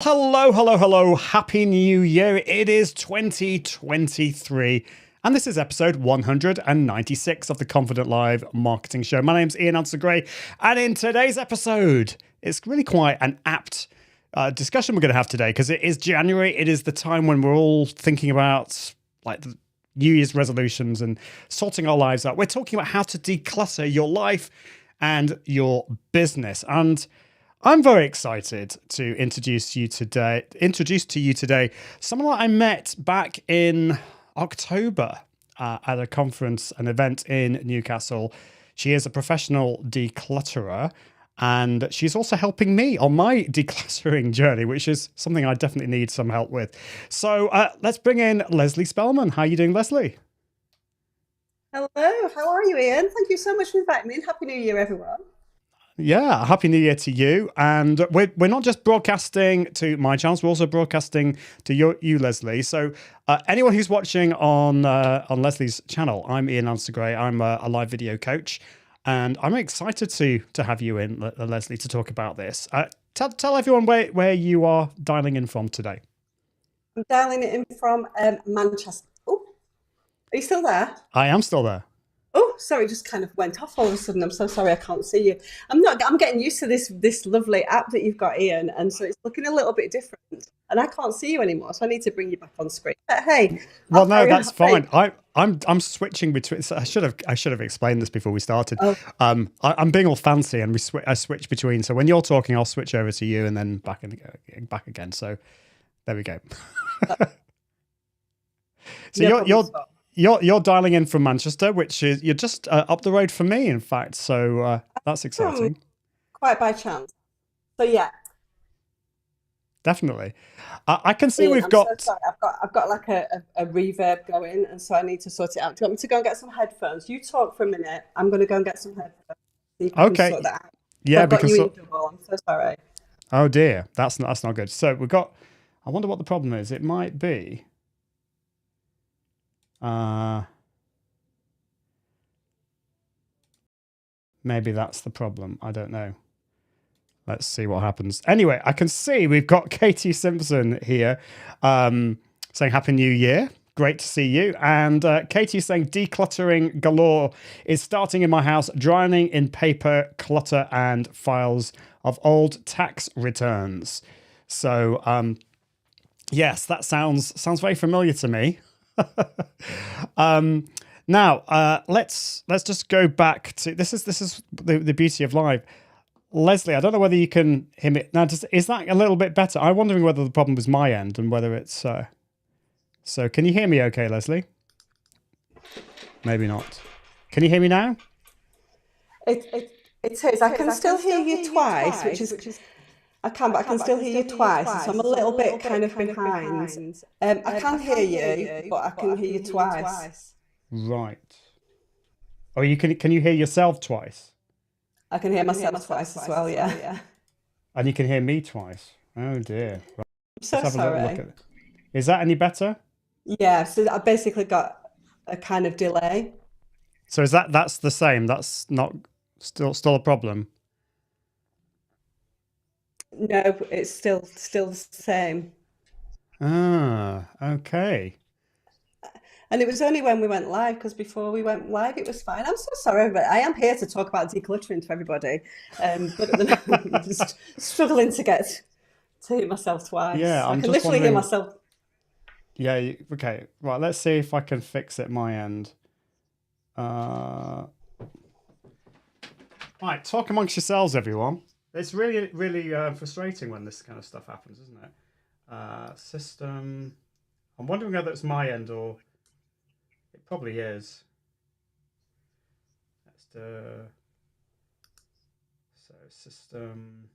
Hello, hello, hello. Happy New Year. It is 2023. And this is episode 196 of the Confident Live Marketing Show. My name's Ian Gray. And in today's episode, it's really quite an apt discussion we're going to have today because it is January. It is the time when we're all thinking about like the New Year's resolutions and sorting our lives out. We're talking about how to declutter your life and your business. And I'm very excited to introduce to you today someone that I met back in October at a conference, an event in Newcastle. She is a professional declutterer, and she's also helping me on my decluttering journey, which is something I definitely need some help with. So let's bring in Leslie Spellman. How are you doing, Leslie? Hello, how are you, Ian? Thank you so much for inviting me in. Happy New Year, everyone. Yeah, Happy New Year to you. And we're not just broadcasting to my channels, we're also broadcasting to you, Leslie. So anyone who's watching on Leslie's channel, I'm Ian Gray. I'm a live video coach, and I'm excited to have you in, Leslie, to talk about this. Tell everyone where you are dialing in from today. I'm dialing it in from Manchester. Oh, are you still there? I am still there. Oh, sorry, just kind of went off all of a sudden. I'm so sorry, I can't see you. I'm getting used to this lovely app that you've got, Ian, and so it's looking a little bit different. And I can't see you anymore, so I need to bring you back on screen. But hey, well, no, that's fine. I'm switching between. I should have explained this before we started. Oh. I'm being all fancy, and I switch between. So when you're talking, I'll switch over to you, and then back again. So there we go. So you're dialing in from Manchester, which is you're just up the road from me, in fact. So that's exciting. Quite by chance. So yeah, definitely. I can see Ian, we've got. So sorry. I've got like a reverb going, and so I need to sort it out. Do you want me to go and get some headphones? You talk for a minute. I'm going to go and get some headphones. See if I can sort that out. Yeah, I've got because you in trouble. I'm so sorry. Oh dear, that's not good. So we've got. I wonder what the problem is. It might be. Maybe that's the problem. I don't know. Let's see what happens. Anyway, I can see we've got Katie Simpson here saying Happy New Year. Great to see you. And Katie saying decluttering galore is starting in my house, drowning in paper, clutter, and files of old tax returns. So yes, that sounds very familiar to me. Now, let's just go back to this is the beauty of live. Leslie, I don't know whether you can hear me now. Is that a little bit better? I'm wondering whether the problem was my end and whether it's so. Can you hear me? Okay, Leslie. Maybe not. Can you hear me now? It is. I can still hear you twice, which is. I can, but I can still hear you twice, so I'm a little bit kind of behind. I can hear you, but I can hear you twice. Right. Oh, can you hear yourself twice? I can hear myself twice as well, yeah. And you can hear me twice. Oh dear. Right. I'm so sorry. Is that any better? Yeah, so I basically got a kind of delay. So that's the same? That's not still a problem? No, it's still the same. Ah, okay. And it was only when we went live, because before we went live, it was fine. I'm so sorry, but I am here to talk about decluttering to everybody. But at the moment, I'm just struggling to hear myself twice. Yeah, I can literally hear myself. Yeah, okay. Right, let's see if I can fix it my end. Right, talk amongst yourselves, everyone. It's really, really frustrating when this kind of stuff happens, isn't it? System. I'm wondering whether it's my end or it probably is. Let's do. So system.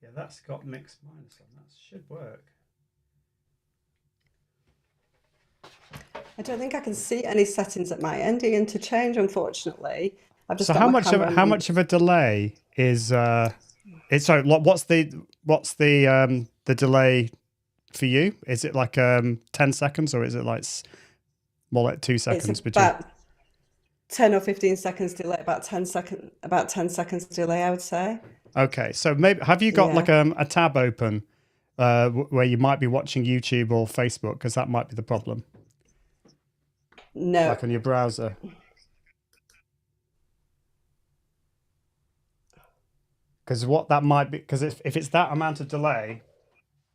Yeah, that's got mixed minus on. That should work. I don't think I can see any settings at my end, Ian, to change, unfortunately. I've just So got my camera how on. much of a delay is it's sorry, what's the delay for you? Is it like 10 seconds or is it like more like 2 It's seconds between? about 10 or 15 seconds delay, about 10 seconds delay, I would say. Okay, so maybe have you got like Yeah. a tab open where you might be watching YouTube or Facebook, because that might be the problem, No. like on your browser. Because what that might be, because if it's that amount of delay,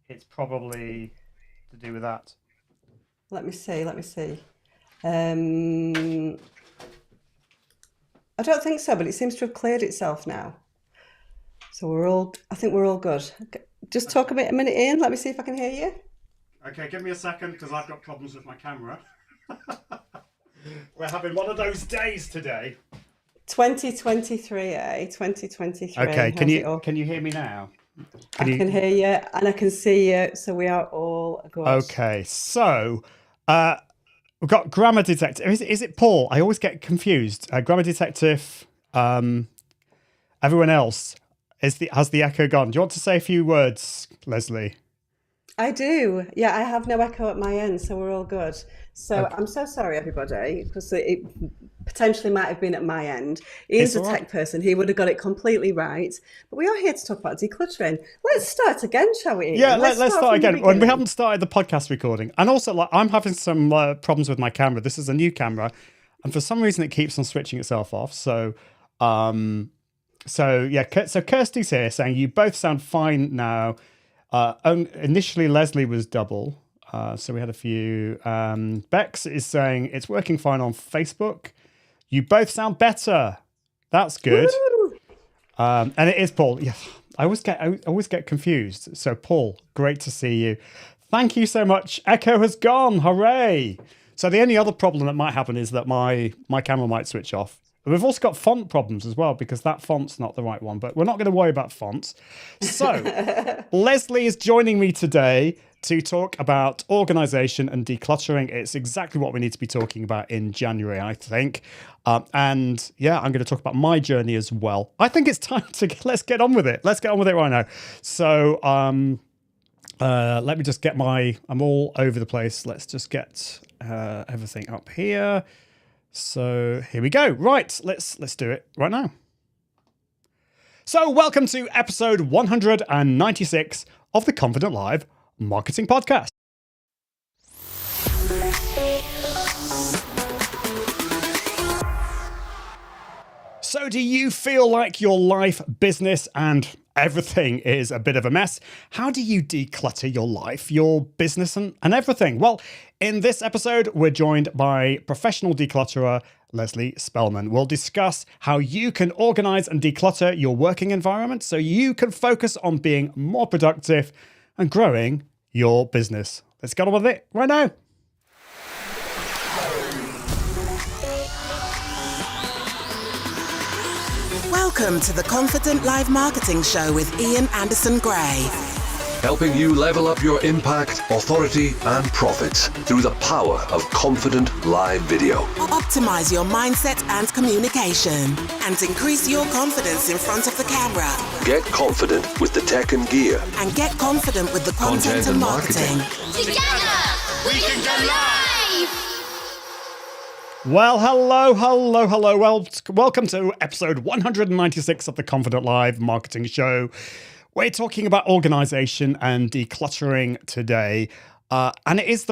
it's probably to do with that. Let me see. Um, I don't think so, but it seems to have cleared itself now. So I think we're all good. Okay. Just talk a minute, Ian. Let me see if I can hear you. Okay, give me a second because I've got problems with my camera. We're having one of those days today. 2023, eh? 2023. Okay, How's it all? can you hear me now? I can hear you and I can see you, so we are all good. Okay, so we've got Grammar Detective. Is it Paul? I always get confused. Grammar Detective. Everyone else has the echo gone? Do you want to say a few words, Leslie? I do. Yeah, I have no echo at my end, so we're all good. So Okay. I'm so sorry, everybody, because it potentially might have been at my end. Ian's It's a all tech right. person. He would have got it completely right. But we are here to talk about decluttering. Let's start again, shall we, Ian? Yeah, let's start from the again. When we beginning. haven't started the podcast recording, and also like I'm having some problems with my camera. This is a new camera, and for some reason it keeps on switching itself off. So, so Kirsty's here saying you both sound fine now. Initially, Leslie was double, so we had a few. Bex is saying it's working fine on Facebook. You both sound better. That's good. Woo! And it is Paul. Yeah, I always get confused. So Paul, great to see you. Thank you so much. Echo has gone. Hooray! So the only other problem that might happen is that my camera might switch off. We've also got font problems as well because that font's not the right one, but we're not going to worry about fonts. So Leslie is joining me today to talk about organisation and decluttering. It's exactly what we need to be talking about in January, I think. And yeah, I'm going to talk about my journey as well. I think it's time to let's get on with it. Let's get on with it right now. So let me just get I'm all over the place. Let's just get everything up here. So here we go. Right, let's do it right now. So welcome to episode 196 of the Confident Live Marketing Podcast. So do you feel like your life, business, and everything is a bit of a mess? How do you declutter your life, your business, and everything? Well, in this episode, we're joined by professional declutterer Leslie Spellman. We'll discuss how you can organize and declutter your working environment so you can focus on being more productive and growing your business. Let's get on with it right now. Welcome to the Confident Live Marketing Show with Ian Anderson Gray. Helping you level up your impact, authority, and profits through the power of confident live video. Optimize your mindset and communication and increase your confidence in front of the camera. Get confident with the tech and gear. And get confident with the content and marketing. Together, we can go live! Well, hello. Well, welcome to episode 196 of the Confident Live Marketing Show. We're talking about organization and decluttering today. And this is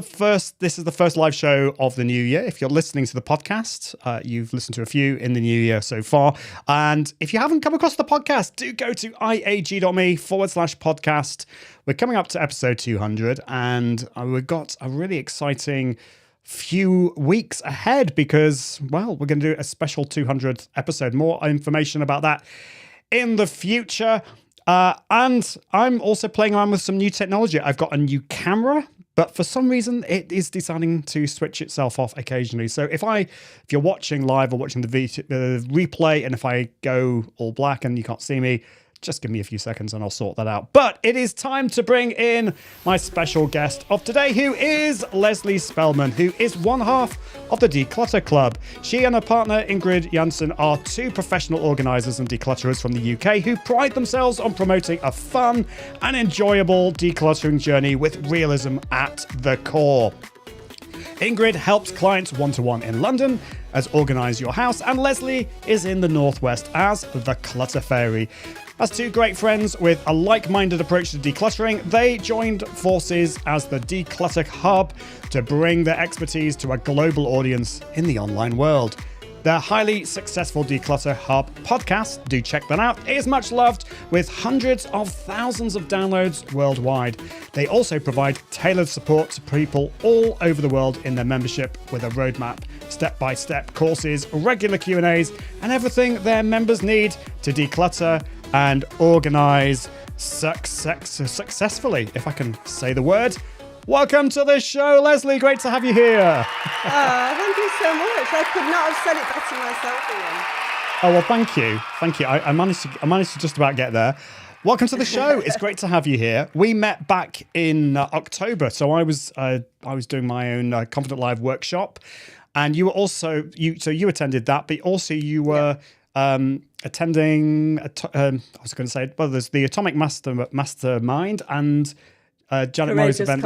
the first live show of the new year. If you're listening to the podcast, you've listened to a few in the new year so far. And if you haven't come across the podcast, do go to iag.me/podcast. We're coming up to episode 200 and we've got a really exciting few weeks ahead because, well, we're going to do a special 200th episode. More information about that in the future. And I'm also playing around with some new technology. I've got a new camera, but for some reason it is deciding to switch itself off occasionally. So if you're watching live or watching the replay, and if I go all black and you can't see me, Just give me a few seconds and I'll sort that out. But it is time to bring in my special guest of today, who is Leslie Spellman, who is one half of the Declutter Club. She and her partner, Ingrid Janssen, are two professional organisers and declutterers from the UK who pride themselves on promoting a fun and enjoyable decluttering journey with realism at the core. Ingrid helps clients one-to-one in London as Organise Your House, and Leslie is in the Northwest as the Clutter Fairy. As two great friends with a like-minded approach to decluttering, they joined forces as the Declutter Hub to bring their expertise to a global audience in the online world. Their highly successful Declutter Hub podcast, do check that out, is much loved with hundreds of thousands of downloads worldwide. They also provide tailored support to people all over the world in their membership with a roadmap, step-by-step courses, regular Q&As, and everything their members need to declutter and organise successfully, if I can say the word. Welcome to the show, Leslie. Great to have you here. Thank you so much. I could not have said it better myself, Ian. Oh, well, thank you. Thank you. I managed to just about get there. Welcome to the show. It's great to have you here. We met back in October. So I was doing my own Confident Live workshop, and you were also you attended that, but also you were attending. I was going to say, well, there's the Atomic Mastermind and Janet Murray's event,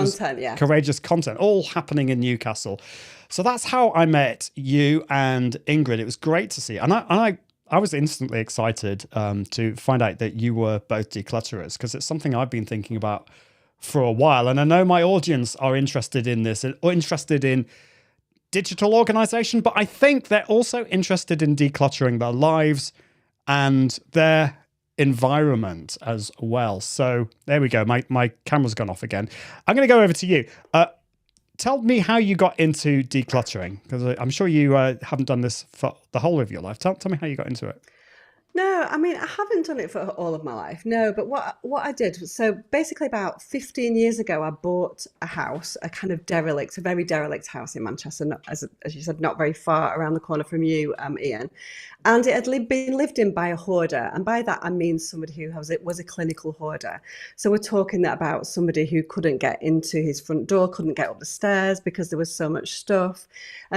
Courageous Content, all happening in Newcastle. So that's how I met you and Ingrid. It was great to see, and I was instantly excited to find out that you were both declutterers, because it's something I've been thinking about for a while, and I know my audience are interested in this, or interested in digital organization, but I think they're also interested in decluttering their lives and their environment as well. So there we go. My camera's gone off again. I'm going to go over to you. Tell me how you got into decluttering, because I'm sure you haven't done this for the whole of your life. Tell me how you got into it. No, I mean, I haven't done it for all of my life. No, but what I did was, so basically about 15 years ago, I bought a house, a kind of a very derelict house in Manchester, not, as you said, not very far around the corner from you, Ian. And it had been lived in by a hoarder. And by that, I mean somebody who was a clinical hoarder. So we're talking about somebody who couldn't get into his front door, couldn't get up the stairs because there was so much stuff.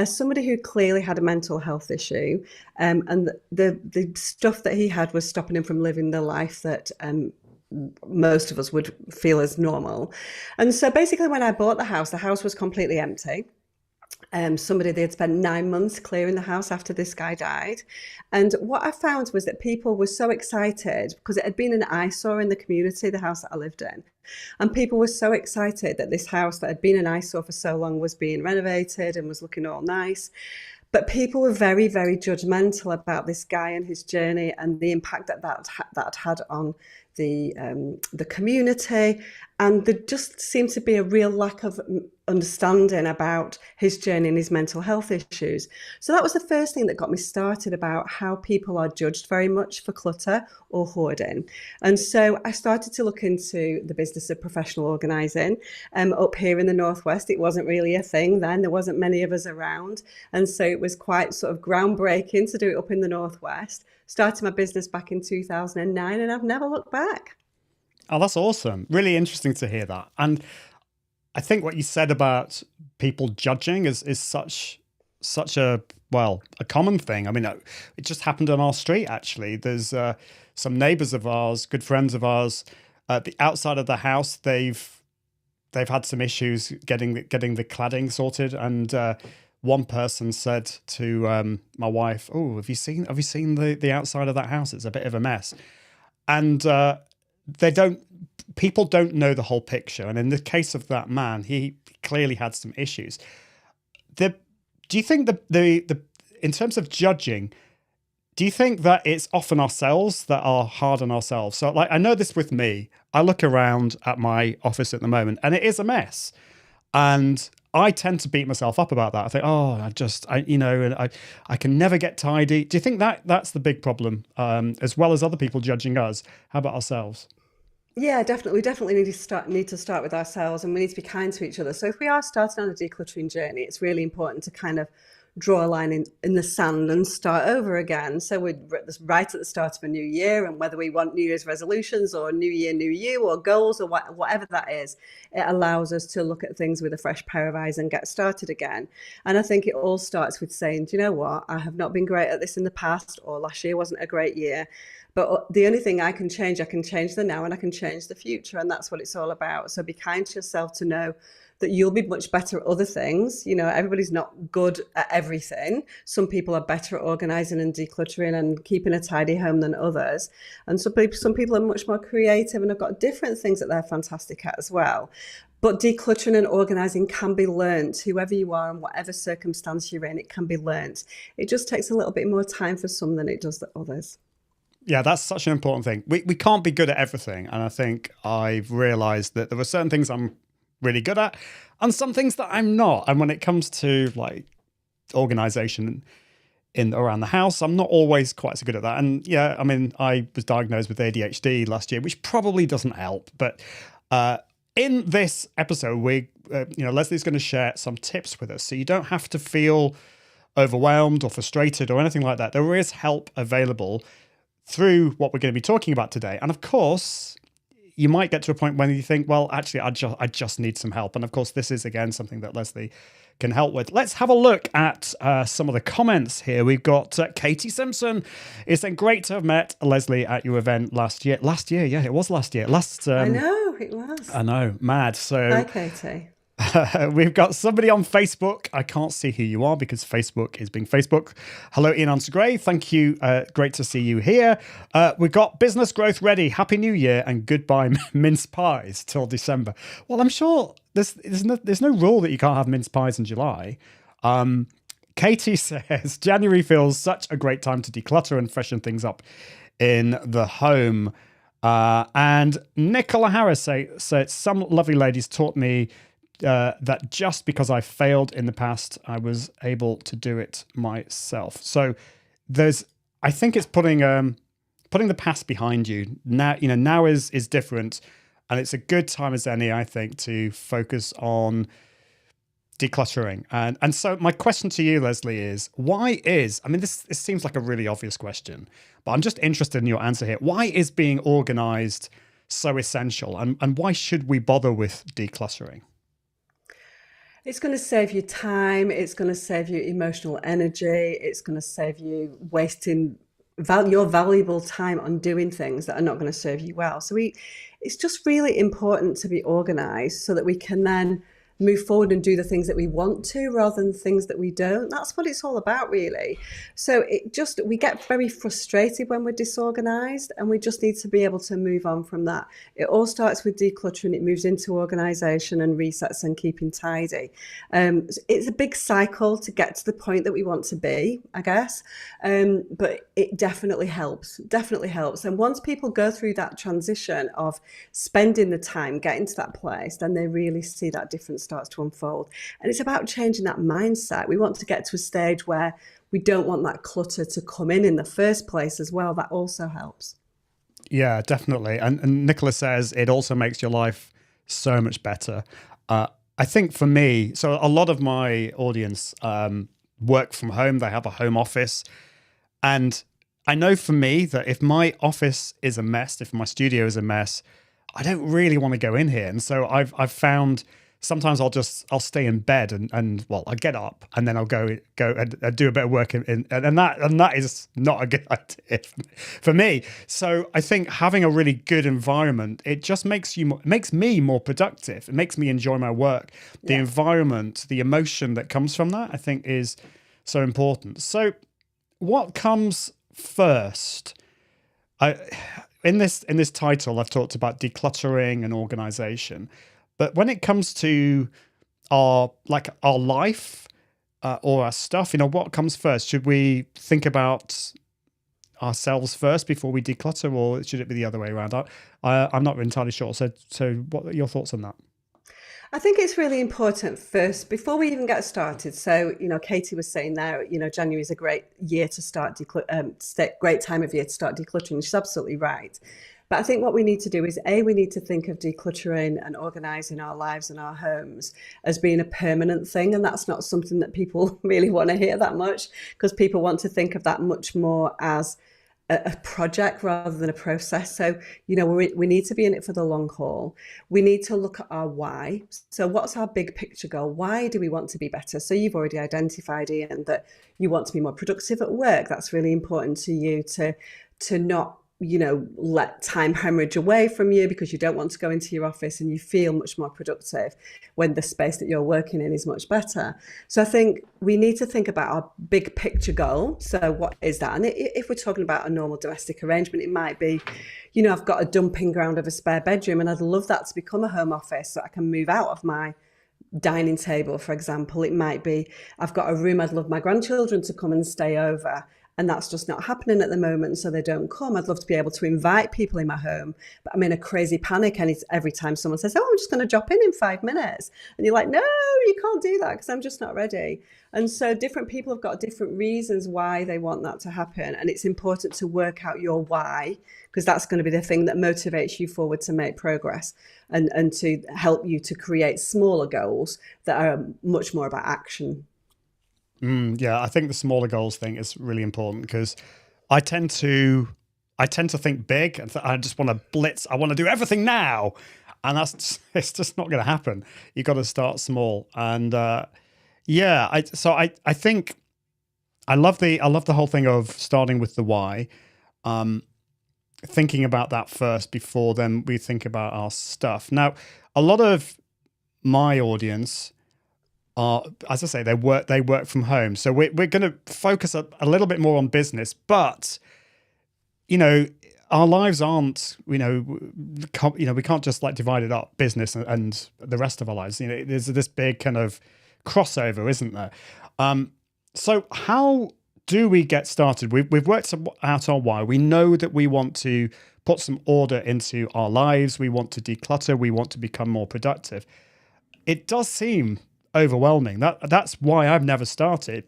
Somebody who clearly had a mental health issue. And the stuff that he had was stopping him from living the life that most of us would feel as normal. And so basically when I bought the house was completely empty. They had spent 9 months clearing the house after this guy died. And what I found was that people were so excited because it had been an eyesore in the community, the house that I lived in. And people were so excited that this house that had been an eyesore for so long was being renovated and was looking all nice. But people were very, very judgmental about this guy and his journey and the impact that had on the community. And there just seemed to be a real lack of understanding about his journey and his mental health issues. So that was the first thing that got me started about how people are judged very much for clutter or hoarding. And so I started to look into the business of professional organising. Up here in the Northwest, it wasn't really a thing then. There wasn't many of us around. And so it was quite sort of groundbreaking to do it up in the Northwest. Started my business back in 2009 and I've never looked back. Oh, that's awesome. Really interesting to hear that. And I think what you said about people judging is such a common thing. I mean, it just happened on our street, actually. There's some neighbours of ours, good friends of ours, the outside of the house, they've had some issues getting the cladding sorted. And one person said to my wife, "Oh, have you seen the outside of that house? It's a bit of a mess." And people don't know the whole picture. And in the case of that man, he clearly had some issues. Do you think in terms of judging, do you think that it's often ourselves that are hard on ourselves? So like, I know this with me. I look around at my office at the moment and it is a mess. And I tend to beat myself up about that. I think, I can never get tidy. Do you think that's the big problem, as well as other people judging us? How about ourselves? Yeah, definitely. We definitely need to start with ourselves, and we need to be kind to each other. So if we are starting on a decluttering journey, it's really important to kind of draw a line in the sand and start over again. So we're right at the start of a new year, and whether we want New Year's resolutions or New Year, New You, or goals, or whatever that is, it allows us to look at things with a fresh pair of eyes and get started again. And I think it all starts with saying, do you know what? I have not been great at this in the past, or last year wasn't a great year. But the only thing I can change the now, and I can change the future. And that's what it's all about. So be kind to yourself to know that you'll be much better at other things. You know, everybody's not good at everything. Some people are better at organising and decluttering and keeping a tidy home than others. And some people are much more creative and have got different things that they're fantastic at as well. But decluttering and organising can be learnt. Whoever you are and whatever circumstance you're in, it can be learnt. It just takes a little bit more time for some than it does for others. Yeah, that's such an important thing. We can't be good at everything. And I think I've realised that there are certain things I'm really good at and some things that I'm not. And when it comes to like organisation in around the house, I'm not always quite so good at that. And yeah, I mean, I was diagnosed with ADHD last year, which probably doesn't help. But in this episode, Leslie's going to share some tips with us, so you don't have to feel overwhelmed or frustrated or anything like that. There is help available through what we're going to be talking about today. And of course, you might get to a point when you think, well, actually, I just need some help. And of course, this is, again, something that Leslie can help with. Let's have a look at some of the comments here. We've got Katie Simpson is saying, great to have met Leslie at your event last year. Last year, yeah, it was last year. I know, it was. I know, mad. So, hi, Katie. We've got somebody on Facebook. I can't see who you are because Facebook is being Facebook. Hello, Ian Answer Gray. Thank you. Great to see you here. We've got Business Growth Ready. Happy New Year and goodbye mince pies till December. Well, I'm sure there's no rule that you can't have mince pies in July. Katie says, January feels such a great time to declutter and freshen things up in the home. And Nicola Harris said, some lovely ladies taught me that just because I failed in the past, I was able to do it myself. So I think it's putting the past behind you. Now is different, and it's a good time as any, I think, to focus on decluttering. And so my question to you, Leslie, is this seems like a really obvious question, but I'm just interested in your answer here. Why is being organized so essential, and why should we bother with decluttering? It's going to save you time. It's going to save you emotional energy. It's going to save you wasting your valuable time on doing things that are not going to serve you well. So it's just really important to be organized so that we can then move forward and do the things that we want to rather than things that we don't. That's what it's all about, really. So we get very frustrated when we're disorganized, and we just need to be able to move on from that. It all starts with decluttering. It moves into organization and resets and keeping tidy. It's a big cycle to get to the point that we want to be, I guess. But it definitely helps. And once people go through that transition of spending the time getting to that place, then they really see that difference starts to unfold. And it's about changing that mindset. We want to get to a stage where we don't want that clutter to come in the first place as well. That also helps. Yeah, definitely. And Nicola says it also makes your life so much better. I think for me, so a lot of my audience work from home. They have a home office. And I know for me that if my office is a mess, if my studio is a mess, I don't really want to go in here. And so I've found sometimes I'll stay in bed and I get up and then I'll go and do a bit of work and that is not a good idea for me. So I think having a really good environment, it just makes me more productive. It makes me enjoy my work. The environment, the emotion that comes from that, I think is so important. So what comes first? In this title, I've talked about decluttering and organization. But when it comes to our life or our stuff, what comes first? Should we think about ourselves first before we declutter, or should it be the other way around? I'm not entirely sure. So what are your thoughts on that? I think it's really important first, before we even get started. So, Katie was saying there, January is a great year to start great time of year to start decluttering. She's absolutely right. But I think what we need to do is, we need to think of decluttering and organising our lives and our homes as being a permanent thing. And that's not something that people really want to hear that much, because people want to think of that much more as a project rather than a process. So, we need to be in it for the long haul. We need to look at our why. So what's our big picture goal? Why do we want to be better? So you've already identified, Ian, that you want to be more productive at work. That's really important to you, to not let time hemorrhage away from you, because you don't want to go into your office, and you feel much more productive when the space that you're working in is much better. So I think we need to think about our big picture goal. So what is that? And if we're talking about a normal domestic arrangement, it might be, I've got a dumping ground of a spare bedroom, and I'd love that to become a home office so I can move out of my dining table, for example. It might be, I've got a room I'd love my grandchildren to come and stay over, and that's just not happening at the moment, so they don't come. I'd love to be able to invite people in my home, but I'm in a crazy panic, and it's every time someone says, I'm just going to drop in 5 minutes. And you're like, no, you can't do that, because I'm just not ready. And so different people have got different reasons why they want that to happen. And it's important to work out your why, because that's going to be the thing that motivates you forward to make progress, and to help you to create smaller goals that are much more about action. Yeah, I think the smaller goals thing is really important, because I tend to think big, and I just want to blitz. I want to do everything now, and it's just not going to happen. You got to start small, and I think I love the whole thing of starting with the why, thinking about that first before then we think about our stuff. Now, a lot of my audience are, as I say, they work from home. So we're going to focus a little bit more on business, but our lives aren't, we can't just like divide it up, business and the rest of our lives. There's this big kind of crossover, isn't there? So how do we get started? We've worked out our why. We know that we want to put some order into our lives. We want to declutter. We want to become more productive. It does seem overwhelming. That's why I've never started,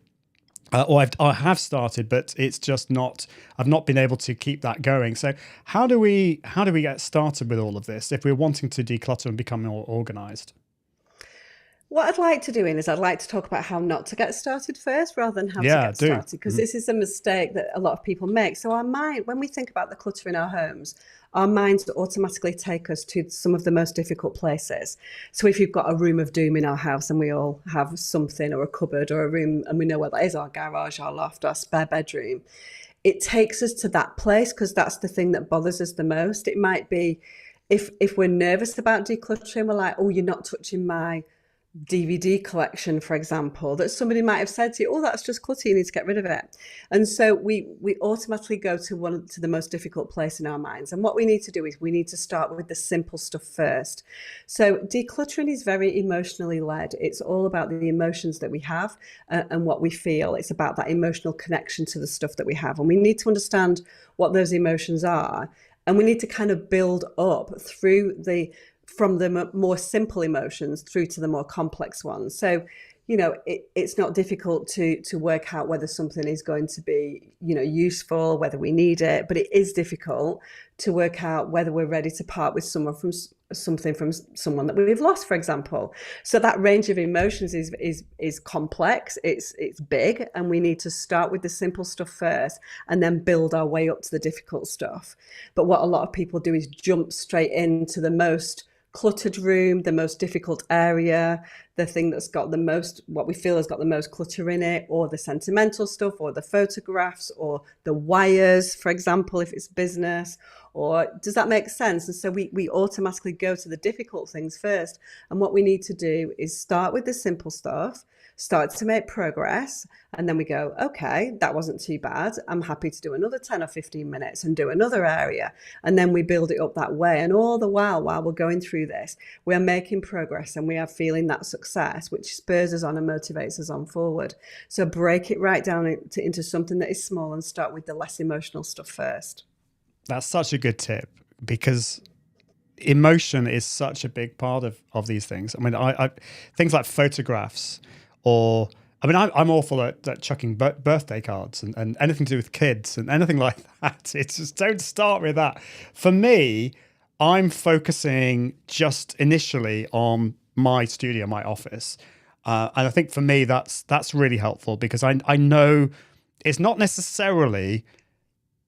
or I have started, but it's just not. I've not been able to keep that going. So how do we get started with all of this if we're wanting to declutter and become more organised? What I'd like to do is I'd like to talk about how not to get started first, rather than how to get started, because this is a mistake that a lot of people make. So our mind, when we think about the clutter in our homes, our minds automatically take us to some of the most difficult places. So if you've got a room of doom in our house, and we all have something, or a cupboard, or a room, and we know where that is, our garage, our loft, our spare bedroom, it takes us to that place, because that's the thing that bothers us the most. It might be if we're nervous about decluttering, we're like, oh, you're not touching my DVD collection, for example, that somebody might have said to you, oh, that's just clutter, you need to get rid of it. And so we automatically go to the most difficult place in our minds. And what we need to do is we need to start with the simple stuff first. So decluttering is very emotionally led. It's all about the emotions that we have and what we feel. It's about that emotional connection to the stuff that we have. And we need to understand what those emotions are. And we need to kind of build up from the more simple emotions through to the more complex ones. So, it's not difficult to work out whether something is going to be, useful, whether we need it, but it is difficult to work out whether we're ready to part with something from someone that we've lost, for example. So that range of emotions is complex, it's big, and we need to start with the simple stuff first and then build our way up to the difficult stuff. But what a lot of people do is jump straight into the most cluttered room, the most difficult area, the thing that's got the most, what we feel has got the most clutter in it, or the sentimental stuff, or the photographs, or the wires, for example, if it's business. Or does that make sense? And so we automatically go to the difficult things first. And what we need to do is start with the simple stuff, start to make progress, and then we go, okay, that wasn't too bad. I'm happy to do another 10 or 15 minutes and do another area. And then we build it up that way. And all the while we're going through this, we are making progress, and we are feeling that success, which spurs us on and motivates us on forward. So break it right down into something that is small, and start with the less emotional stuff first. That's such a good tip, because emotion is such a big part of these things. I mean, I things like photographs or I mean, I'm awful at chucking birthday cards and anything to do with kids and anything like that. It's just, don't start with that. For me, I'm focusing just initially on my studio, my office. And I think for me, that's really helpful because I know it's not necessarily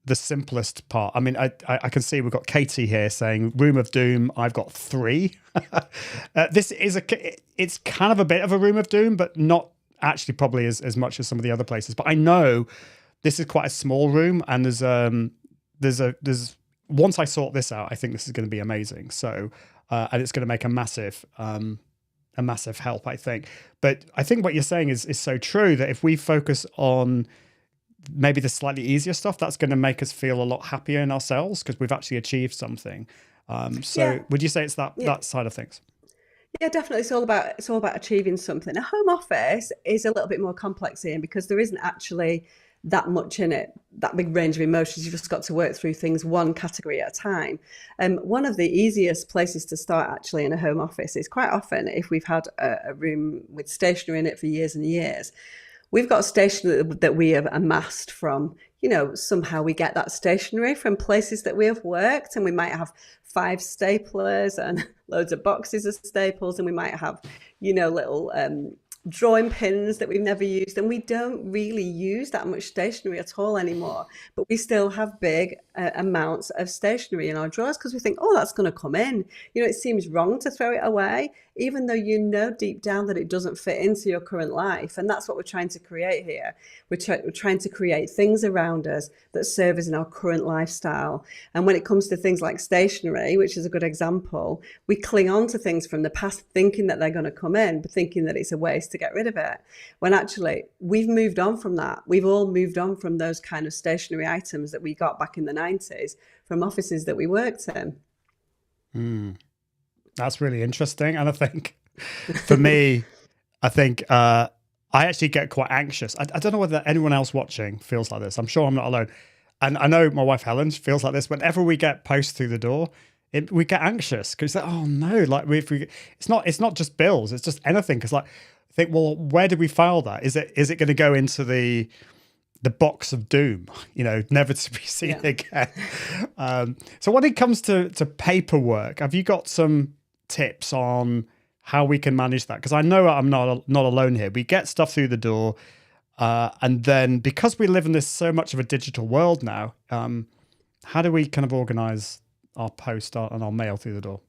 the simplest part. I mean, I can see we've got Katie here saying room of doom. I've got 3. This is it's kind of a bit of a room of doom, but not actually probably as much as some of the other places. But I know this is quite a small room, and there's once I sort this out, I think this is going to be amazing. So and it's going to make a massive help, I think. But I think what you're saying is so true, that if we focus on maybe the slightly easier stuff, that's going to make us feel a lot happier in ourselves because we've actually achieved something. Would you say it's that side of things? Yeah, definitely. It's all about achieving something. A home office is a little bit more complex, Ian, because there isn't actually that much in it, that big range of emotions. You've just got to work through things one category at a time. One of the easiest places to start actually in a home office is quite often if we've had a room with stationery in it for years and years. We've got stationery that we have amassed from, somehow we get that stationery from places that we have worked, and we might have 5 staplers and loads of boxes of staples, and we might have, little drawing pins that we've never used, and we don't really use that much stationery at all anymore, but we still have big amounts of stationery in our drawers because we think, oh, that's going to come in. It seems wrong to throw it away, even though you know deep down that it doesn't fit into your current life. And that's what we're trying to create here. We're trying to create things around us that serve us in our current lifestyle. And when it comes to things like stationery, which is a good example, we cling on to things from the past thinking that they're going to come in, but thinking that it's a waste to get rid of it, when actually we've moved on from that. We've all moved on from those kind of stationery items that we got back in the 90s from offices that we worked in. That's really interesting. And I think for me, I actually get quite anxious. I don't know whether anyone else watching feels like this. I'm sure I'm not alone. And I know my wife Helen feels like this. Whenever we get posts through the door, we get anxious because oh no, like it's not just bills, it's just anything. Because I think, well, where did we file that? Is it going to go into the box of doom, never to be seen again? So when it comes to paperwork, have you got some tips on how we can manage that? Because I know I'm not alone here. We get stuff through the door, and then because we live in this so much of a digital world now, how do we kind of organize our post and our mail through the door?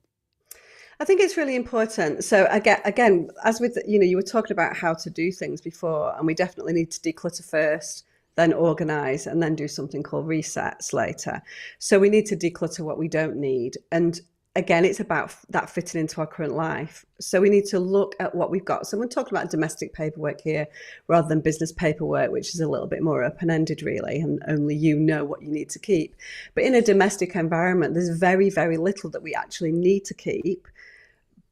I think it's really important. So again, as with, you were talking about how to do things before, and we definitely need to declutter first, then organize, and then do something called resets later. So we need to declutter what we don't need. And again, it's about that fitting into our current life. So we need to look at what we've got. So we're talking about domestic paperwork here rather than business paperwork, which is a little bit more open-ended really, and only you know what you need to keep. But in a domestic environment, there's very, very little that we actually need to keep.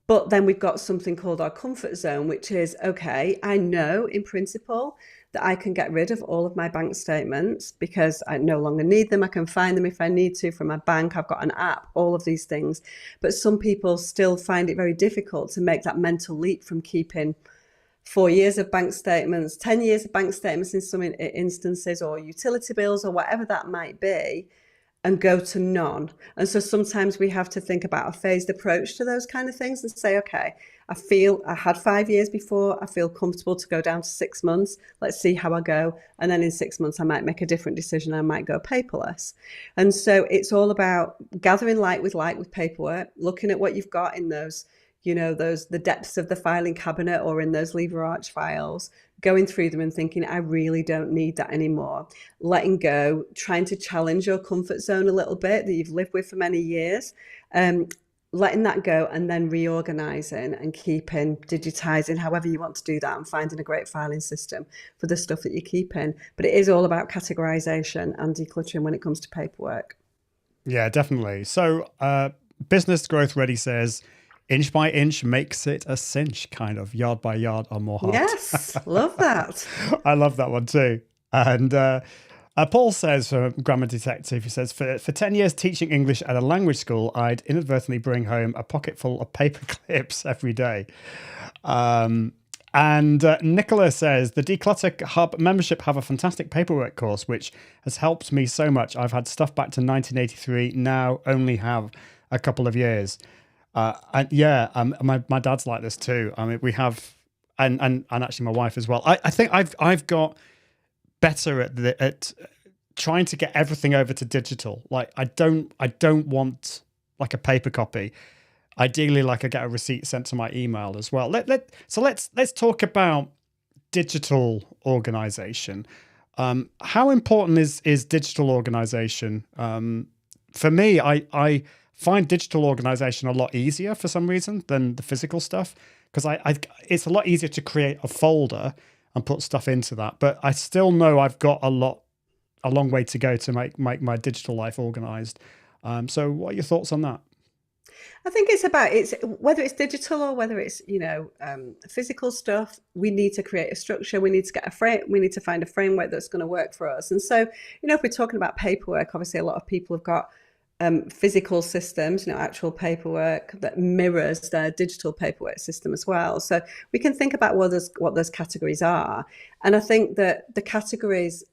But then we've got something called our comfort zone, which is, okay, I know in principle that I can get rid of all of my bank statements because I no longer need them. I can find them if I need to from my bank. I've got an app, all of these things. But some people still find it very difficult to make that mental leap from keeping 4 years of bank statements, 10 years of bank statements in some instances, or utility bills or whatever that might be, and go to none. And so sometimes we have to think about a phased approach to those kind of things and say, okay, I had 5 years before, I feel comfortable to go down to 6 months. Let's see how I go. And then in 6 months, I might make a different decision. I might go paperless. And so it's all about gathering light with paperwork, looking at what you've got in those, the depths of the filing cabinet or in those lever arch files, going through them and thinking, I really don't need that anymore. Letting go, trying to challenge your comfort zone a little bit that you've lived with for many years, letting that go, and then reorganizing and keeping, digitizing, however you want to do that, and finding a great filing system for the stuff that you're keeping. But it is all about categorization and decluttering when it comes to paperwork. Yeah, definitely. So Business Growth Ready says, inch by inch makes it a cinch, kind of. Yard by yard are more hard. Yes, love that. I love that one too. And Paul says, from Grammar Detective, he says, for 10 years teaching English at a language school, I'd inadvertently bring home a pocket full of paper clips every day. And And Nicola says, the Declutter Hub membership have a fantastic paperwork course, which has helped me so much. I've had stuff back to 1983, now only have a couple of years. And yeah, my dad's like this too. I mean, we have, and actually my wife as well. I think I've got better at trying to get everything over to digital. Like I don't want like a paper copy. Ideally, like I get a receipt sent to my email as well. So let's talk about digital organization. How important is digital organization? For me, I find digital organization a lot easier for some reason than the physical stuff, because it's a lot easier to create a folder and put stuff into that. But I still know I've got a long way to go to make my digital life organized. So what are your thoughts on that? I think it's whether it's digital or whether it's physical stuff. We need to create a structure. We need to get a frame. We need to find a framework that's going to work for us. And so, if we're talking about paperwork, obviously a lot of people have got physical systems, actual paperwork that mirrors their digital paperwork system as well. So we can think about what those categories are. And I think that the categories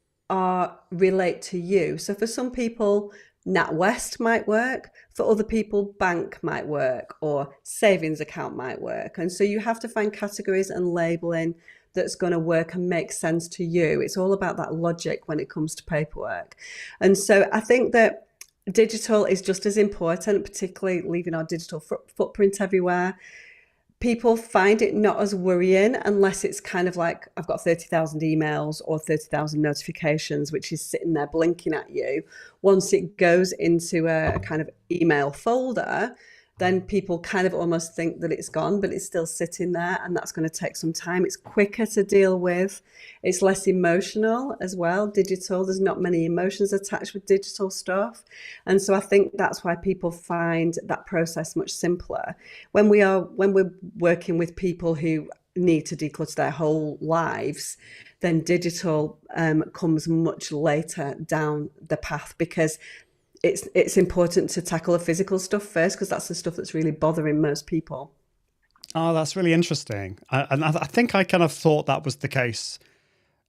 relate to you. So for some people, NatWest might work. For other people, bank might work, or savings account might work. And so you have to find categories and labeling that's going to work and make sense to you. It's all about that logic when it comes to paperwork. And so I think that digital is just as important, particularly leaving our digital footprint everywhere. People find it not as worrying unless it's kind of like, I've got 30,000 emails or 30,000 notifications, which is sitting there blinking at you. Once it goes into a kind of email folder, then people kind of almost think that it's gone, but it's still sitting there, and that's going to take some time. It's quicker to deal with. It's less emotional as well. Digital, there's not many emotions attached with digital stuff. And so I think that's why people find that process much simpler. When we're working with people who need to declutter their whole lives, then digital comes much later down the path, because it's important to tackle the physical stuff first, because that's the stuff that's really bothering most people. Oh, that's really interesting. And I think I kind of thought that was the case.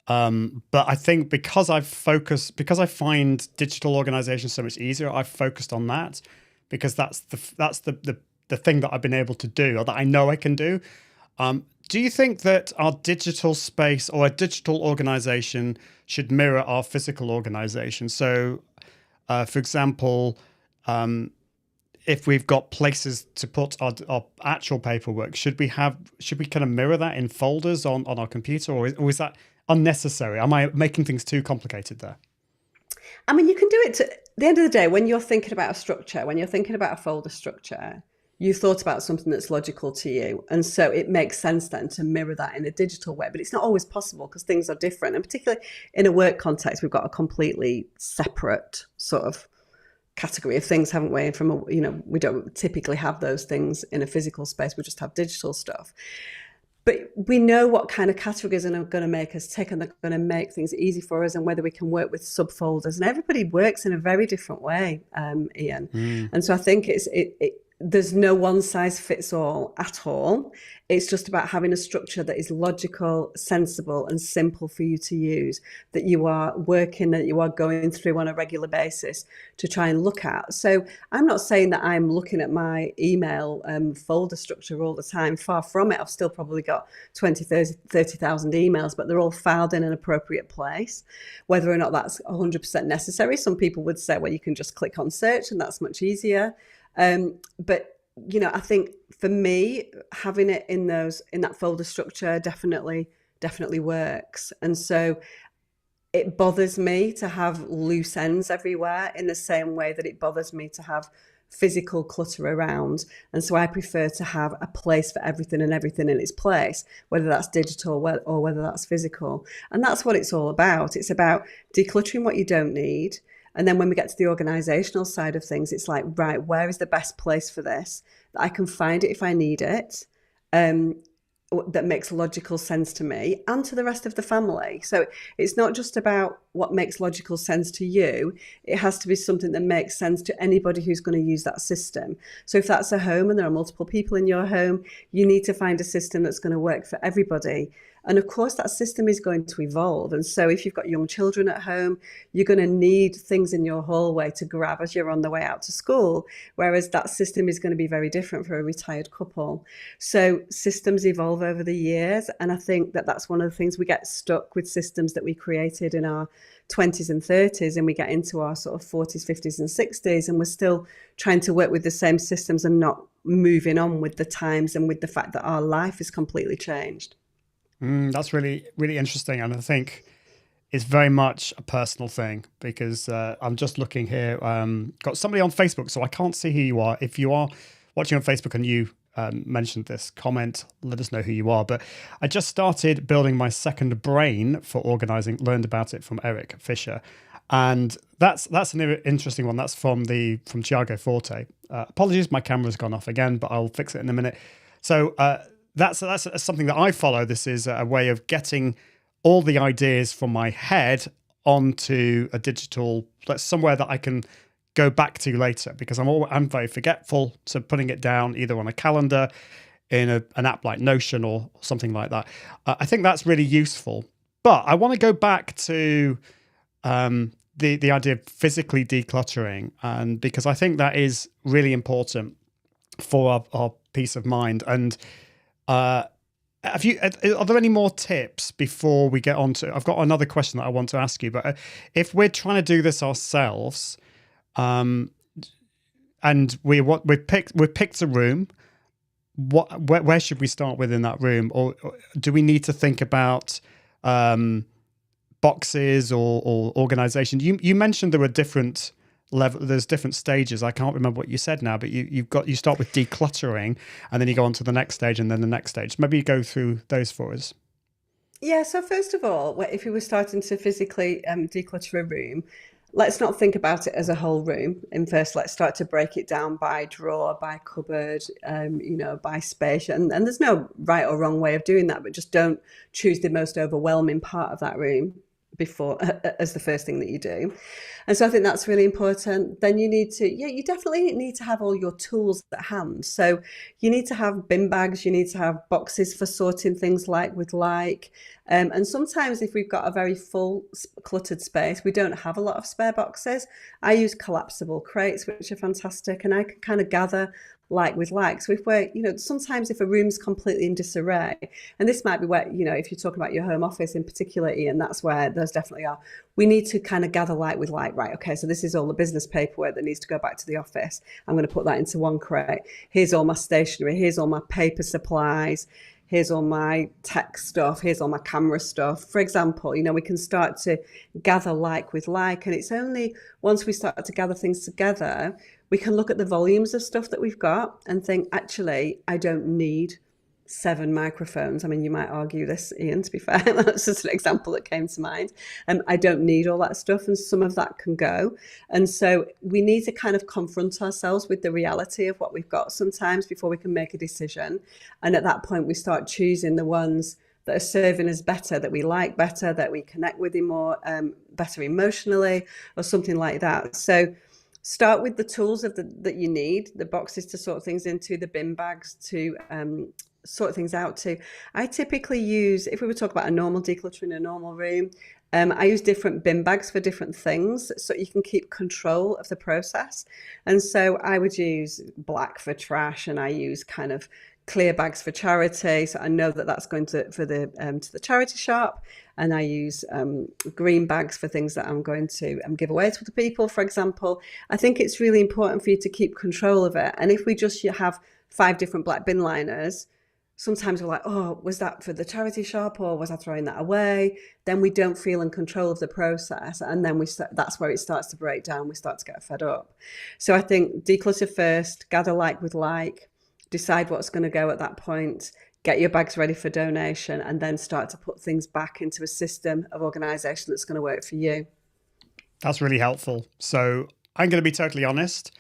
But I think because I find digital organization so much easier, I've focused on that, because that's the thing that I've been able to do, or that I know I can do. Do you think that our digital space or a digital organization should mirror our physical organization? So, for example, if we've got places to put our actual paperwork, should we kind of mirror that in folders on our computer, or is that unnecessary? Am I making things too complicated there? I mean, you can do it. At the end of the day, when you're thinking about a structure, when you're thinking about a folder structure, you thought about something that's logical to you. And so it makes sense then to mirror that in a digital way. But it's not always possible, because things are different. And particularly in a work context, we've got a completely separate sort of category of things, haven't we? We don't typically have those things in a physical space. We just have digital stuff. But we know what kind of categories are going to make us tick, and they're going to make things easy for us, and whether we can work with subfolders. And everybody works in a very different way, Ian. And so I think there's no one size fits all at all. It's just about having a structure that is logical, sensible, and simple for you to use, that you are going through on a regular basis to try and look at. So I'm not saying that I'm looking at my email folder structure all the time. Far from it. I've still probably got 20, 30,000 emails, but they're all filed in an appropriate place. Whether or not that's 100% necessary, some people would say, well, you can just click on search and that's much easier. But I think for me, having it in that folder structure definitely works. And so it bothers me to have loose ends everywhere, in the same way that it bothers me to have physical clutter around. And so I prefer to have a place for everything, and everything in its place, whether that's digital or whether that's physical. And that's what it's all about. It's about decluttering what you don't need. And then when we get to the organizational side of things, it's like, right, where is the best place for this? That I can find it if I need it. that makes logical sense to me and to the rest of the family. So it's not just about what makes logical sense to you. It has to be something that makes sense to anybody who's going to use that system. So if that's a home and there are multiple people in your home, you need to find a system that's going to work for everybody. And of course, that system is going to evolve. And so if you've got young children at home, you're going to need things in your hallway to grab as you're on the way out to school, whereas that system is going to be very different for a retired couple. So systems evolve over the years. And I think that that's one of the things we get stuck with, systems that we created in our 20s and 30s, and we get into our sort of 40s, 50s and 60s, and we're still trying to work with the same systems and not moving on with the times and with the fact that our life is completely changed. That's really, really interesting. And I think it's very much a personal thing, because I'm just looking here. Got somebody on Facebook, so I can't see who you are. If you are watching on Facebook and you mentioned this, comment, let us know who you are. But I just started building my second brain for organizing, learned about it from Eric Fisher. And that's an interesting one. That's from Tiago Forte. Apologies, my camera's gone off again, but I'll fix it in a minute. So that's something that I follow. This is a way of getting all the ideas from my head onto a digital, somewhere that I can go back to later, because I'm very forgetful. So putting it down either on a calendar, in an app like Notion or something like that, I think that's really useful. But I want to go back to the idea of physically decluttering, and because I think that is really important for our peace of mind. And are there any more tips before we get on to? I've got another question that I want to ask you, but if we're trying to do this ourselves, and we've picked a room, where should we start within that room, or do we need to think about boxes or organization? You mentioned there were different there's different stages. I can't remember what you said now, but you start with decluttering, and then you go on to the next stage, and then the next stage. Maybe you go through those for us. Yeah, so first of all, if you were starting to physically declutter a room, let's not think about it as a whole room. And first, let's start to break it down by drawer, by cupboard, by space. And there's no right or wrong way of doing that, but just don't choose the most overwhelming part of that room before as the first thing that you do. And so I think that's really important. Then you definitely need to have all your tools at hand. So you need to have bin bags, you need to have boxes for sorting things and sometimes if we've got a very full cluttered space, we don't have a lot of spare boxes. I use collapsible crates, which are fantastic, and I can kind of gather like with like. So if we're, sometimes if a room's completely in disarray, and this might be where, if you're talking about your home office in particular, Ian, that's where those definitely are. We need to kind of gather like with like, right? Okay, so this is all the business paperwork that needs to go back to the office. I'm going to put that into one crate. Here's all my stationery. Here's all my paper supplies. Here's all my tech stuff. Here's all my camera stuff. For example, we can start to gather like with like, and it's only once we start to gather things together, we can look at the volumes of stuff that we've got and think, actually, I don't need 7 microphones. I mean, you might argue this, Ian, to be fair. That's just an example that came to mind. I don't need all that stuff, and some of that can go. And so we need to kind of confront ourselves with the reality of what we've got sometimes before we can make a decision. And at that point, we start choosing the ones that are serving us better, that we like better, that we connect with more better emotionally, or something like that. So start with the tools that you need, the boxes to sort things into, the bin bags to sort things out to. I typically use, if we were talking about a normal declutter in a normal room, I use different bin bags for different things so you can keep control of the process. And so I would use black for trash, and I use kind of clear bags for charity. So I know that that's going to the charity shop. And I use green bags for things that I'm going to give away to the people, for example. I think it's really important for you to keep control of it. And if we just have 5 different black bin liners, sometimes we're like, oh, was that for the charity shop, or was I throwing that away? Then we don't feel in control of the process. And then that's where it starts to break down. We start to get fed up. So I think declutter first, gather like with like, decide what's going to go at that point, get your bags ready for donation, and then start to put things back into a system of organisation that's going to work for you. That's really helpful. So I'm going to be totally honest.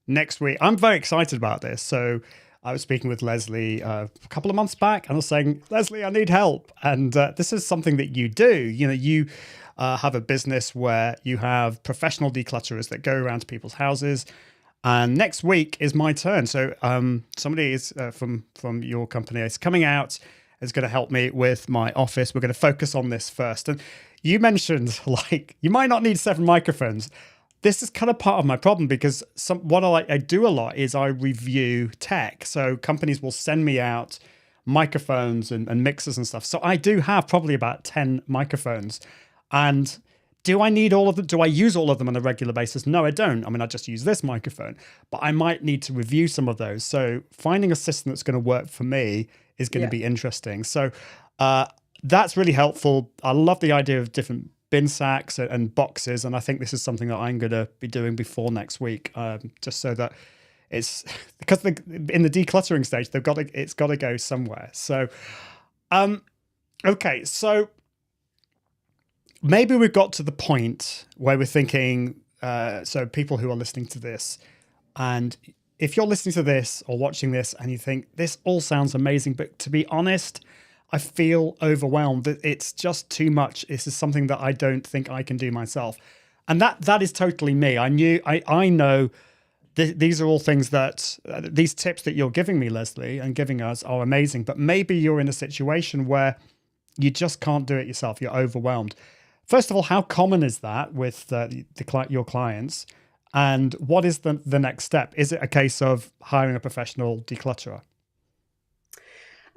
Next week, I'm very excited about this. So I was speaking with Leslie a couple of months back, and I was saying, Leslie, I need help. And this is something that you do. You have a business where you have professional declutterers that go around to people's houses. And next week is my turn. So somebody is from your company is coming out, is going to help me with my office. We're going to focus on this first. And you mentioned, like, you might not need 7 microphones. This is kind of part of my problem, because what I do a lot is I review tech. So companies will send me out microphones and mixers and stuff. So I do have probably about 10 microphones. And do I need all of them? Do I use all of them on a regular basis? No, I don't. I mean, I just use this microphone, but I might need to review some of those. So finding a system that's going to work for me is going to be interesting. So that's really helpful. I love the idea of different bin sacks and boxes. And I think this is something that I'm going to be doing before next week, just so that it's, because in the decluttering stage, it's got to go somewhere. So, okay. So maybe we've got to the point where we're thinking, so people who are listening to this, and if you're listening to this or watching this and you think this all sounds amazing, but to be honest, I feel overwhelmed, that it's just too much. This is something that I don't think I can do myself. And that is totally me. I know these are all things that, these tips that you're giving me, Leslie, and giving us are amazing, but maybe you're in a situation where you just can't do it yourself. You're overwhelmed. First of all, how common is that with your clients? And what is the next step? Is it a case of hiring a professional declutterer?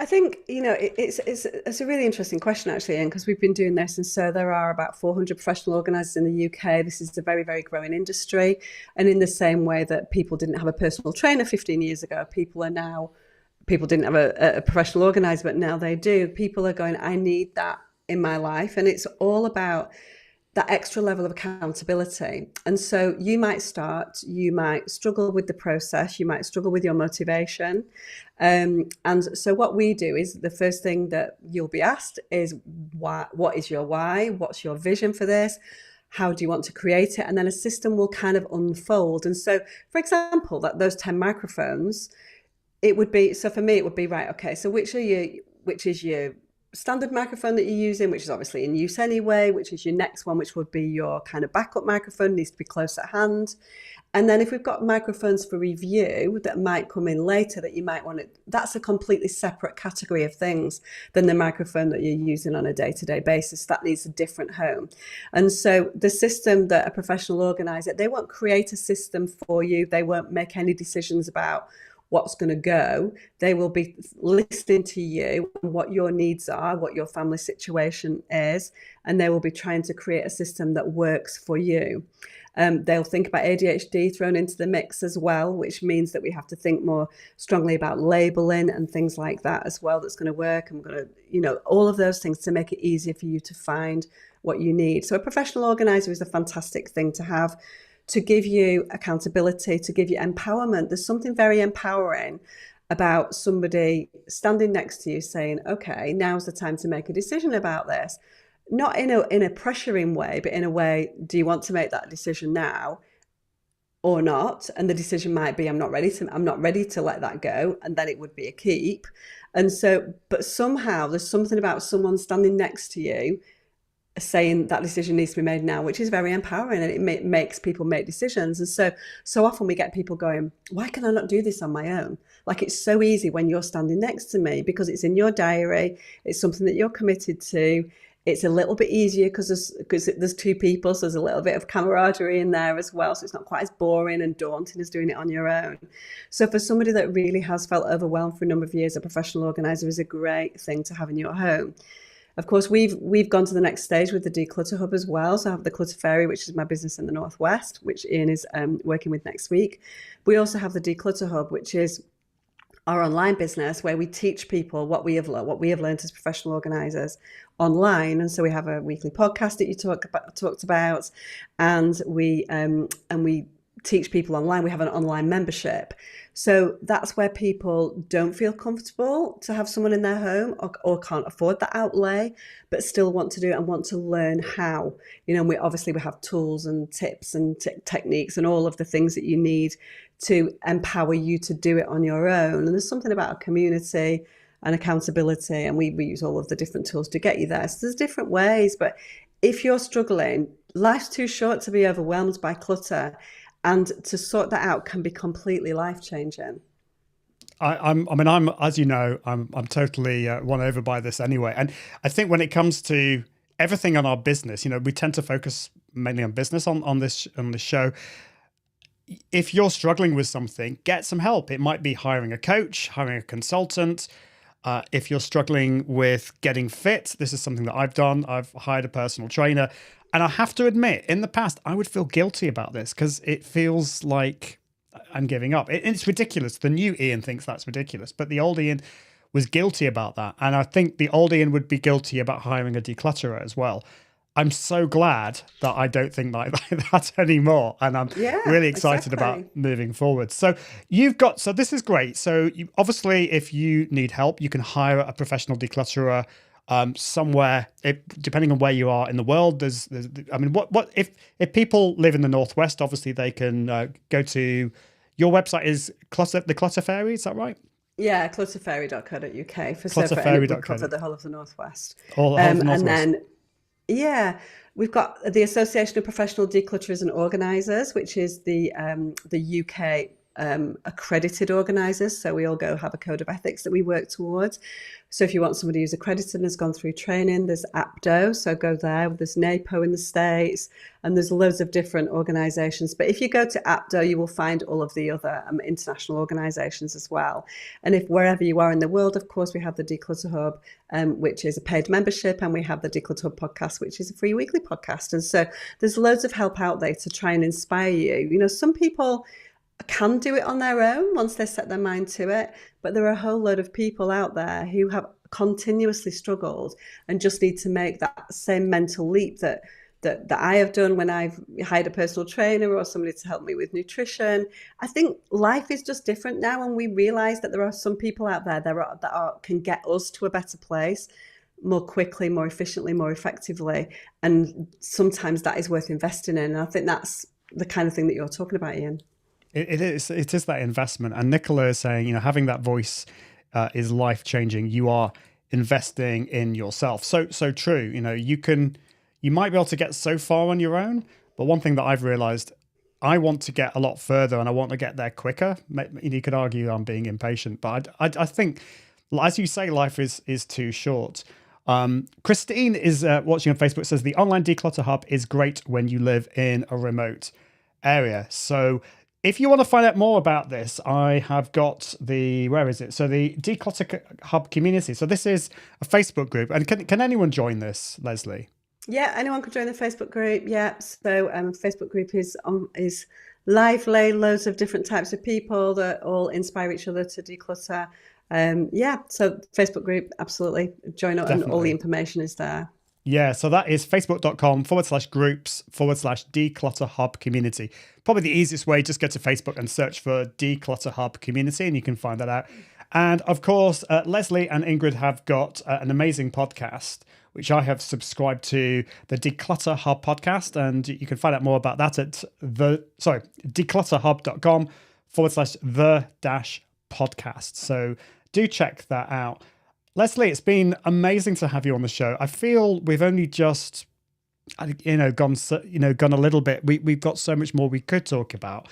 I think, it's a really interesting question, actually, Ian, because we've been doing this. And so there are about 400 professional organisers in the UK. This is a very, very growing industry. And in the same way that people didn't have a personal trainer 15 years ago, people didn't have a professional organiser, but now they do. People are going, I need that in my life. And it's all about that extra level of accountability. And so you might struggle with the process, you might struggle with your motivation. And so what we do is, the first thing that you'll be asked is, what is your why? What's your vision for this? How do you want to create it? And then a system will kind of unfold. And so, for example, those 10 microphones, for me, it would be, right, okay, so which is your standard microphone that you're using, which is obviously in use anyway, which is your next one, which would be your kind of backup microphone, needs to be close at hand. And then if we've got microphones for review that might come in later that you might want to, that's a completely separate category of things than the microphone that you're using on a day-to-day basis. That needs a different home. And so the system that a professional organizer, they won't create a system for you. They won't make any decisions about what's going to go. They will be listening to you and what your needs are, what your family situation is, and they will be trying to create a system that works for you. They'll think about ADHD thrown into the mix as well, which means that we have to think more strongly about labeling and things like that as well. That's going to work. And we're going to, all of those things to make it easier for you to find what you need. So a professional organizer is a fantastic thing to have, to give you accountability, to give you empowerment. There's something very empowering about somebody standing next to you saying, okay, now's the time to make a decision about this. Not in a pressuring way, but in a way, do you want to make that decision now or not? And the decision might be, I'm not ready to let that go. And then it would be a keep. And so, but somehow there's something about someone standing next to you saying that decision needs to be made now, which is very empowering, and it makes people make decisions. And so often we get people going, why can I not do this on my own? Like, it's so easy when you're standing next to me, because it's in your diary, it's something that you're committed to. It's a little bit easier because there's 2 people, so there's a little bit of camaraderie in there as well, so it's not quite as boring and daunting as doing it on your own. So for somebody that really has felt overwhelmed for a number of years, a professional organizer is a great thing to have in your home. Of course, we've gone to the next stage with the Declutter Hub as well. So I have the Clutter Fairy, which is my business in the Northwest, which Ian is working with next week. We also have the Declutter Hub, which is our online business, where we teach people what we have learned as professional organisers online. And so we have a weekly podcast that you talked about, and we teach people online. We have an online membership. So that's where people don't feel comfortable to have someone in their home, or can't afford that outlay, but still want to do it and want to learn how. You know, we have tools and tips and techniques and all of the things that you need to empower you to do it on your own. And there's something about a community and accountability, and we use all of the different tools to get you there. So there's different ways, but if you're struggling, life's too short to be overwhelmed by clutter. And to sort that out can be completely life-changing. I'm as you know, I'm totally won over by this anyway. And I think when it comes to everything on our business, you know, we tend to focus mainly on business on this show. If you're struggling with something, get some help. It might be hiring a coach, hiring a consultant. If you're struggling with getting fit, this is something that I've done. I've hired a personal trainer. And I have to admit, in the past, I would feel guilty about this because it feels like I'm giving up. It's ridiculous. The new Ian thinks that's ridiculous, but the old Ian was guilty about that. And I think the old Ian would be guilty about hiring a declutterer as well. I'm so glad that I don't think like that anymore. And I'm really excited about moving forward. So this is great. So obviously, if you need help, you can hire a professional declutterer somewhere, depending on where you are in the world. What if people live in the Northwest, obviously they can go to your website is the Clutter Fairy, is that right? Yeah, clutterfairy.co.uk for we cover the whole of the Northwest. And then we've got the Association of Professional Declutterers and Organisers, which is the UK accredited organisers. So we all have a code of ethics that we work towards. So if you want somebody who's accredited and has gone through training, there's APDO, so go there. There's NAPO in the States, and there's loads of different organisations. But if you go to APDO, you will find all of the other international organisations as well. And if wherever you are in the world, of course, we have the Declutter Hub, which is a paid membership, and we have the Declutter Hub podcast, which is a free weekly podcast. And so there's loads of help out there to try and inspire you. You know, some people can do it on their own once they set their mind to it, but there are a whole load of people out there who have continuously struggled and just need to make that same mental leap that I have done when I've hired a personal trainer or somebody to help me with nutrition. I think life is just different now, and we realize that there are some people out there that can get us to a better place more quickly, more efficiently, more effectively, and sometimes that is worth investing in. And I think that's the kind of thing that you're talking about, Ian. It is that investment. And Nicola is saying, you know, having that voice is life-changing. You are investing in yourself. So true. You know, you might be able to get so far on your own, but one thing that I've realized, I want to get a lot further and I want to get there quicker. You could argue I'm being impatient, but I think, as you say, life is too short. Christine is watching on Facebook, says the online declutter hub is great when you live in a remote area. So if you want to find out more about this, I have got so the Declutter Hub community. So this is a Facebook group. And can anyone join this, Leslie? Yeah, anyone can join the Facebook group. Yeah. So Facebook group is lively, loads of different types of people that all inspire each other to declutter. So Facebook group, absolutely. Join up, and all the information is there. Yeah, so that is facebook.com/groups/Declutter Hub community. Probably the easiest way, just go to Facebook and search for Declutter Hub community and you can find that out. And of course, Leslie and Ingrid have got an amazing podcast, which I have subscribed to, the Declutter Hub podcast. And you can find out more about that at declutterhub.com/the-podcast. So do check that out. Leslie, it's been amazing to have you on the show. I feel we've only just, gone a little bit. We've got so much more we could talk about,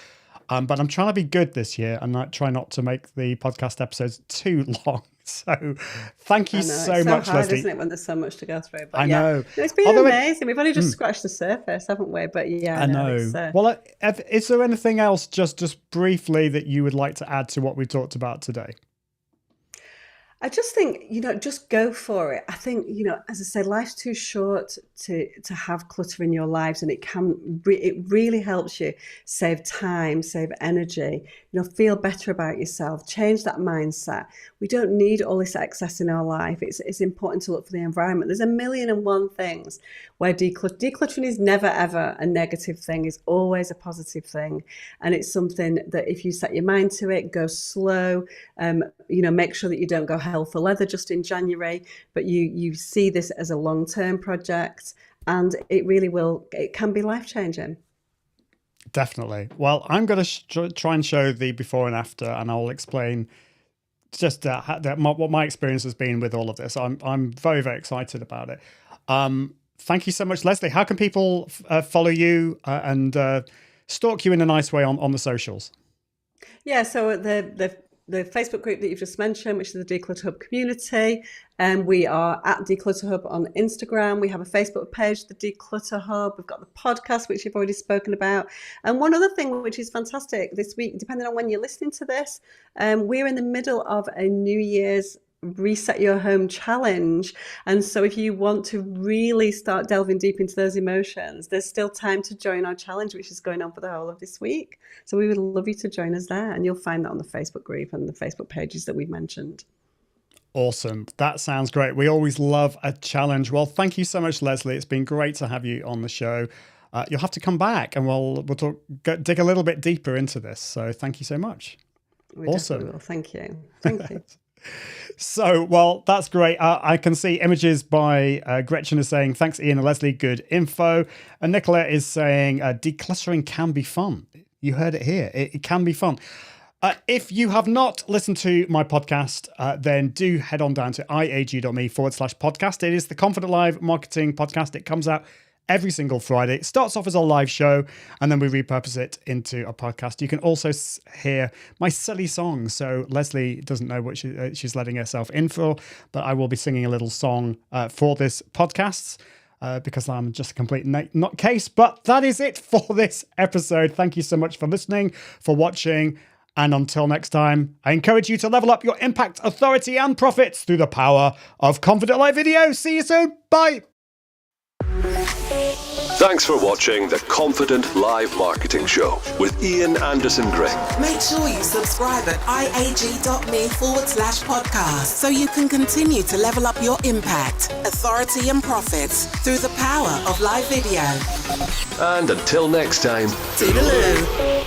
but I'm trying to be good this year and try not to make the podcast episodes too long. So thank you so much, hard, Leslie. Isn't it, when there's so much to go through? But I know. It's been amazing. We've only just scratched the surface, haven't we? But yeah, I know. Well, is there anything else, just briefly, that you would like to add to what we talked about today? I just think, just go for it. I think, as I said, life's too short to have clutter in your lives, and it really helps you save time, save energy, feel better about yourself, change that mindset. We don't need all this excess in our life. It's important to look for the environment. There's 1,000,001 things where decluttering is never ever a negative thing. It's always a positive thing, and it's something that if you set your mind to it, go slow, make sure that you don't go hell for leather just in January, but you see this as a long-term project, and it can be life-changing. Definitely. Well, I'm going to try and show the before and after, and I'll explain just what my experience has been with all of this. I'm very, very excited about it. Thank you so much, Leslie. How can people follow you and stalk you in a nice way on the socials? Yeah, so the Facebook group that you've just mentioned, which is the Declutter Hub community, and we are at Declutter Hub on Instagram. We have a Facebook page, the Declutter Hub. We've got the podcast, which you've already spoken about. And one other thing, which is fantastic this week, depending on when you're listening to this, we're in the middle of a New Year's Reset Your Home challenge. And so if you want to really start delving deep into those emotions, there's still time to join our challenge, which is going on for the whole of this week. So we would love you to join us there, and you'll find that on the Facebook group and the Facebook pages that we've mentioned. Awesome. That sounds great. We always love a challenge. Well, thank you so much, Leslie. It's been great to have you on the show. You'll have to come back and we'll dig a little bit deeper into this. So thank you so much. Awesome. Will. Thank you. Thank you. So, well, that's great. I can see images by Gretchen is saying, thanks, Ian and Leslie, good info. And Nicola is saying, decluttering can be fun. You heard it here. It can be fun. If you have not listened to my podcast, then do head on down to iag.me/podcast. It is the Confident Live Marketing Podcast. It comes out every single Friday. It starts off as a live show, and then we repurpose it into a podcast. You can also hear my silly songs. So Leslie doesn't know what she's letting herself in for, but I will be singing a little song for this podcast because I'm just a complete nutcase. But that is it for this episode. Thank you so much for listening, for watching. And until next time, I encourage you to level up your impact, authority, and profits through the power of Confident Live Video. See you soon. Bye. Thanks for watching the Confident Live Marketing Show with Ian Anderson Gray. Make sure you subscribe at iag.me/podcast so you can continue to level up your impact, authority, and profits through the power of live video. And until next time, Toodaloo.